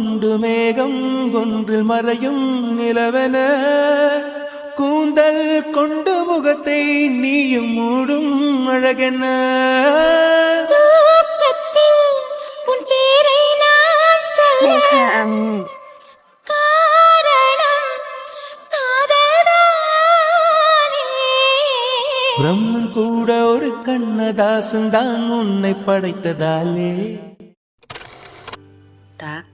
கொண்டு மேகம் ஒன்றில் மறையும் நிலவென கூந்தல் கொண்டு முகத்தை நீயும் மூடும் அழகென உன் பேரை நான் சொல்ல காரணம் காதல்தானே. பிரம்மன் கூட ஒரு கண்ணதாசன் தான் உன்னை படைத்ததாலே.รัก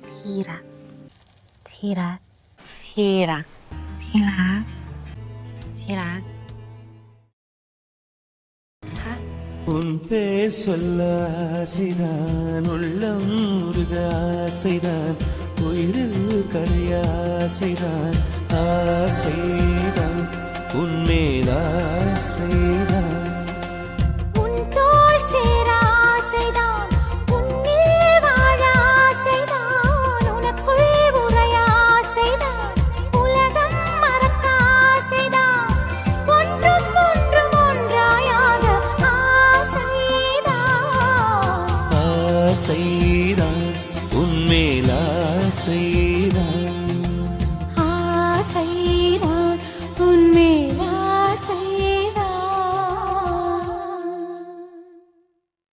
ที่รักที่รักที่รักที่รักที่รักฮะ உன் பேர் சொல்ல ஆசைதான் உள்ளம் முருக ஆசைதான் உயிரில் கரைய ஆசைதான் ஆசைதான் உன்மேல் ஆசைதான் உன் தோள் சேர ஆசைதான் உன்னில் வாழ ஆசைதான் உனக்குள் உறைய ஆசைதான் உலகம் மறக்க ஆசைதான் ஒன்றும் ஒன்றும் ஒன்றாயாக ஆசைதான் ஆசைதான் உன்மேல் ஆசைதான்